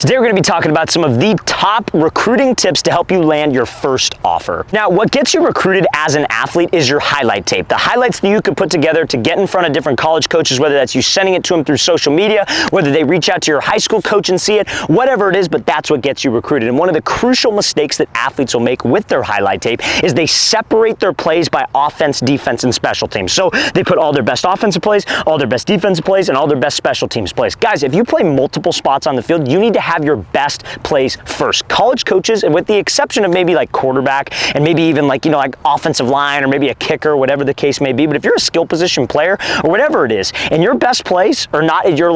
Today we're going to be talking about some of the top recruiting tips to help you land your first offer. Now, what gets you recruited as an athlete is your highlight tape. The highlights that you could put together to get in front of different college coaches, whether that's you sending it to them through social media, whether they reach out to your high school coach and see it, whatever it is, but that's what gets you recruited. And one of the crucial mistakes that athletes will make with their highlight tape is they separate their plays by offense, defense, and special teams. So they put all their best offensive plays, all their best defensive plays, and all their best special teams plays. Guys, if you play multiple spots on the field, you need to have your best plays first. College coaches, and with the exception of maybe like quarterback and maybe even like offensive line or maybe a kicker, whatever the case may be, but if you're a skill position player or whatever it is, and your best plays are not at your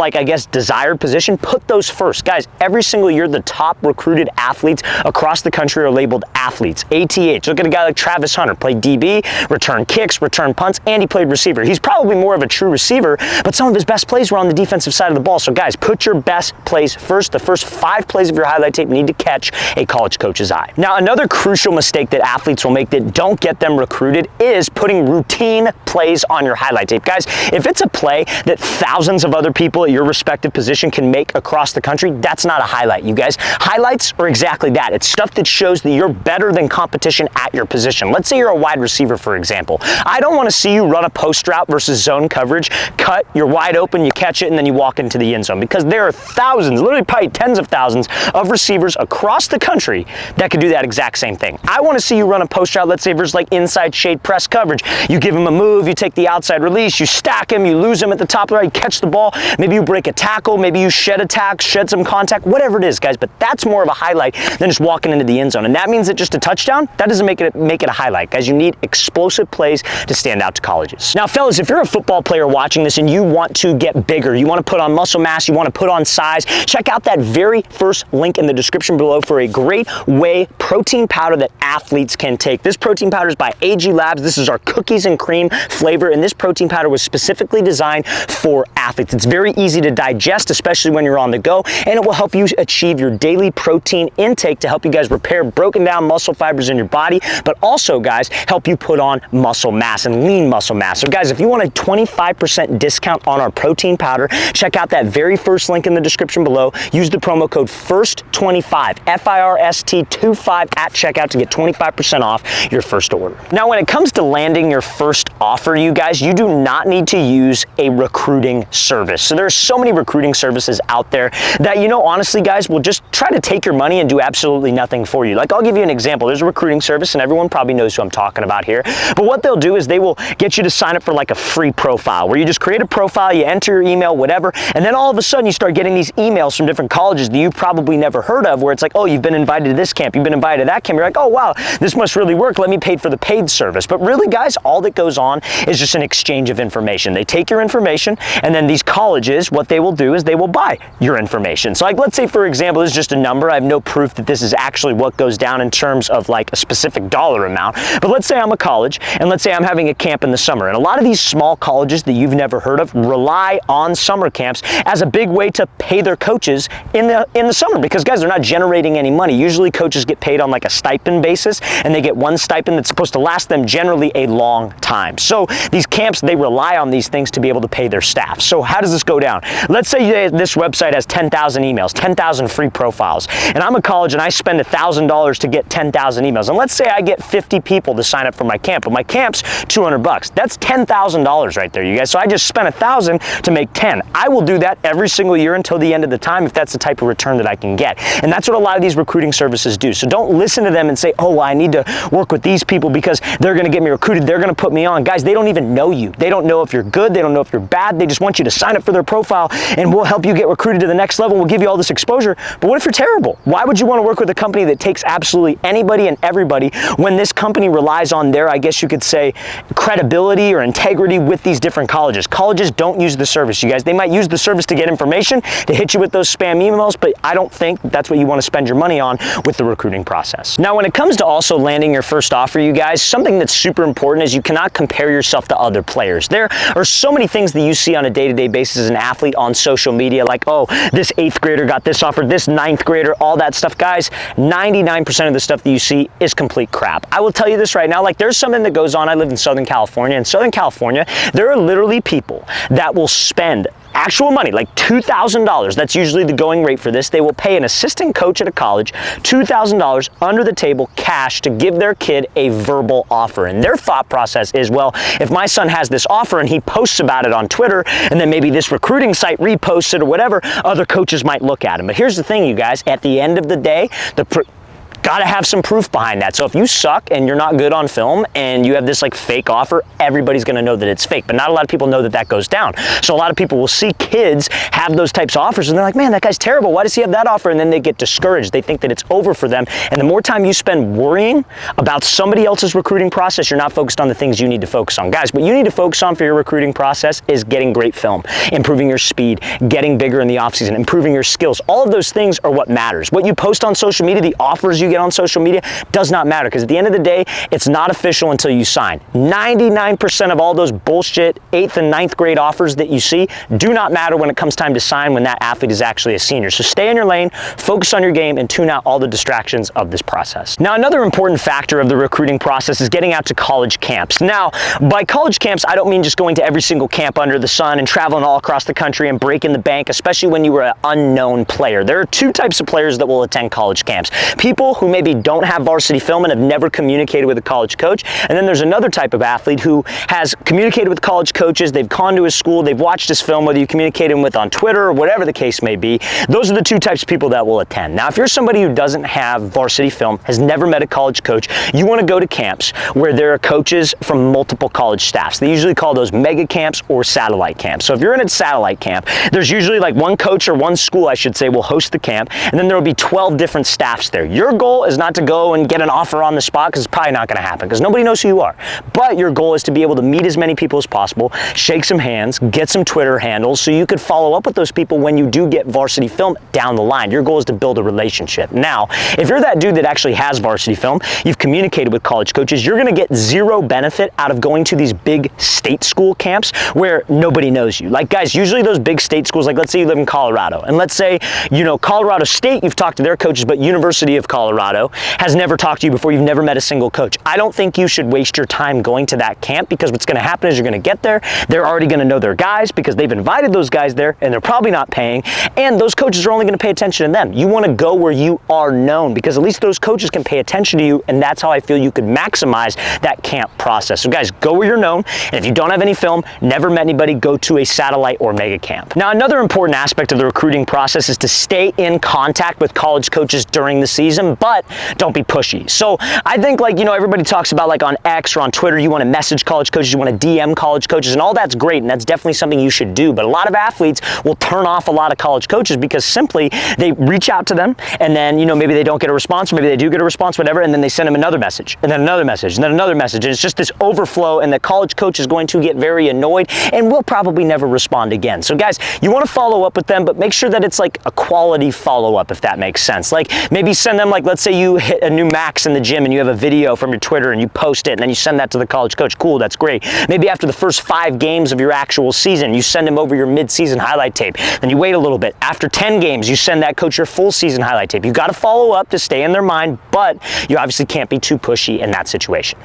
desired position, put those first. Guys, every single year the top recruited athletes across the country are labeled athletes, ATH. Look at a guy like Travis Hunter, played DB, return kicks, return punts, and he played receiver. He's probably more of a true receiver, but some of his best plays were on the defensive side of the ball. So guys, put your best plays first. The first 5 plays of your highlight tape need to catch a college coach's eye. Now, another crucial mistake that athletes will make that don't get them recruited is putting routine plays on your highlight tape. Guys, if it's a play that thousands of other people at your respective position can make across the country, that's not a highlight, you guys. Highlights are exactly that. It's stuff that shows that you're better than competition at your position. Let's say you're a wide receiver, for example. I don't want to see you run a post route versus zone coverage, cut, you're wide open, you catch it, and then you walk into the end zone, because there are thousands, literally probably tens of thousands of receivers across the country that could do that exact same thing. I want to see you run a post route, let's say versus like inside shade press coverage. You give him a move, you take the outside release, you stack him, you lose him at the top right, you catch the ball, maybe you break a tackle, maybe you shed a tackle, shed some contact, whatever it is, guys, but that's more of a highlight than just walking into the end zone. And that means that just a touchdown, that doesn't make it a highlight. Guys, you need explosive plays to stand out to colleges. Now, fellas, if you're a football player watching this and you want to get bigger, you want to put on muscle mass, you want to put on size, check out that very first link in the description below for a great whey protein powder that athletes can take. This protein powder is by AG Labs. This is our cookies and cream flavor, and this protein powder was specifically designed for athletes. It's very easy to digest, especially when you're on the go, and it will help you achieve your daily protein intake to help you guys repair broken down muscle fibers in your body, but also, guys, help you put on muscle mass and lean muscle mass. So guys, if you want a 25% discount on our protein powder, check out that very first link in the description below. Use the promo code FIRST25, FIRST25 at checkout to get 25% off your first order. Now, when it comes to landing your first offer, you guys, you do not need to use a recruiting service. So there's so many recruiting services out there that, honestly, guys, will just try to take your money and do absolutely nothing for you. Like, I'll give you an example. There's a recruiting service, and everyone probably knows who I'm talking about here. But what they'll do is they will get you to sign up for like a free profile, where you just create a profile, you enter your email, whatever, and then all of a sudden you start getting these emails from different colleges that you've probably never heard of, where it's like, oh, you've been invited to this camp, you've been invited to that camp. You're like, oh, wow, this must really work. Let me pay for the paid service. But really, guys, all that goes on is just an exchange of information. They take your information, and then these colleges, what they will do is they will buy your information. So like, let's say, for example, this is just a number. I have no proof that this is actually what goes down in terms of like a specific dollar amount. But let's say I'm a college, and let's say I'm having a camp in the summer. And a lot of these small colleges that you've never heard of rely on summer camps as a big way to pay their coaches in the summer, because guys, they're not generating any money. Usually coaches get paid on like a stipend basis, and they get one stipend that's supposed to last them generally a long time. So these camps, they rely on these things to be able to pay their staff. So how does this go down? Let's say this website has 10,000 emails, 10,000 free profiles, and I'm a college and I spend $1,000 to get 10,000 emails. And let's say I get 50 people to sign up for my camp, but my camp's $200. That's $10,000 right there, you guys. So I just spent $1,000 to make 10. I will do that every single year until the end of the time if that's the type of return that I can get. And that's what a lot of these recruiting services do. So don't listen to them and say, oh, well, I need to work with these people because they're going to get me recruited. They're going to put me on. Guys, they don't even know you. They don't know if you're good. They don't know if you're bad. They just want you to sign up for their profile, and we'll help you get recruited to the next level. We'll give you all this exposure. But what if you're terrible? Why would you want to work with a company that takes absolutely anybody and everybody when this company relies on their, I guess you could say, credibility or integrity with these different colleges? Colleges don't use the service, you guys. They might use the service to get information, to hit you with those spam emails, but I don't think that's what you want to spend your money on with the recruiting process. Now, when it comes to also landing your first offer, you guys, something that's super important is you cannot compare yourself to other players. There are so many things that you see on a day-to-day basis as an athlete on social media, like, oh, this 8th grader got this offer, this 9th grader, all that stuff. Guys, 99% of the stuff that you see is complete crap. I will tell you this right now, like, there's something that goes on. I live in Southern California. In Southern California, there are literally people that will spend actual money, like $2,000. That's usually the going rate for this. They will pay an assistant coach at a college $2,000 under the table cash to give their kid a verbal offer. And their thought process is, well, if my son has this offer and he posts about it on Twitter, and then maybe this recruiting site reposts it or whatever, other coaches might look at him. But here's the thing, you guys, at the end of the day, gotta have some proof behind that. So if you suck and you're not good on film and you have this like fake offer, everybody's gonna know that it's fake. But not a lot of people know that that goes down. So a lot of people will see kids have those types of offers and they're like, man, that guy's terrible. Why does he have that offer? And then they get discouraged. They think that it's over for them. And the more time you spend worrying about somebody else's recruiting process, you're not focused on the things you need to focus on. Guys, what you need to focus on for your recruiting process is getting great film, improving your speed, getting bigger in the offseason, improving your skills. All of those things are what matters. What you post on social media, the offers you get on social media does not matter, because at the end of the day, it's not official until you sign. 99% of all those bullshit 8th and 9th grade offers that you see do not matter when it comes time to sign, when that athlete is actually a senior. So stay in your lane, focus on your game, and tune out all the distractions of this process. Now, another important factor of the recruiting process is getting out to college camps. Now, by college camps, I don't mean just going to every single camp under the sun and traveling all across the country and breaking the bank, especially when you were an unknown player. There are two types of players that will attend college camps. People who maybe don't have varsity film and have never communicated with a college coach. And then there's another type of athlete who has communicated with college coaches, they've gone to his school, they've watched his film, whether you communicate him with on Twitter or whatever the case may be. Those are the two types of people that will attend. Now, if you're somebody who doesn't have varsity film, has never met a college coach, you want to go to camps where there are coaches from multiple college staffs. They usually call those mega camps or satellite camps. So if you're in a satellite camp, there's usually like one coach or one school, I should say, will host the camp, and then there will be 12 different staffs there. Your goal is not to go and get an offer on the spot, because it's probably not going to happen, because nobody knows who you are. But your goal is to be able to meet as many people as possible, shake some hands, get some Twitter handles, so you could follow up with those people when you do get varsity film down the line. Your goal is to build a relationship. Now, if you're that dude that actually has varsity film, you've communicated with college coaches, you're going to get zero benefit out of going to these big state school camps where nobody knows you. Like, guys, usually those big state schools, like let's say you live in Colorado, and let's say, you know, Colorado State, you've talked to their coaches, but University of Colorado has never talked to you before, you've never met a single coach. I don't think you should waste your time going to that camp, because what's going to happen is you're going to get there, they're already going to know their guys because they've invited those guys there, and they're probably not paying, and those coaches are only going to pay attention to them. You want to go where you are known, because at least those coaches can pay attention to you, and that's how I feel you could maximize that camp process. So guys, go where you're known, and if you don't have any film, never met anybody, go to a satellite or mega camp. Now, another important aspect of the recruiting process is to stay in contact with college coaches during the season, but don't be pushy. So I think, like, you know, everybody talks about, like, on X or on Twitter, you want to message college coaches, you want to DM college coaches, and all that's great, and that's definitely something you should do. But a lot of athletes will turn off a lot of college coaches because simply they reach out to them, and then, you know, maybe they don't get a response, or maybe they do get a response, whatever, and then they send them another message, and then another message, and then another message. And it's just this overflow, and the college coach is going to get very annoyed and will probably never respond again. So guys, you want to follow up with them, but make sure that it's like a quality follow-up, if that makes sense. Like, maybe send them, like, let's say you hit a new max in the gym and you have a video from your Twitter and you post it, and then you send that to the college coach. Cool, that's great. Maybe after the first 5 games of your actual season, you send him over your mid-season highlight tape. Then you wait a little bit. After 10 games, you send that coach your full season highlight tape. You got to follow up to stay in their mind, but you obviously can't be too pushy in that situation.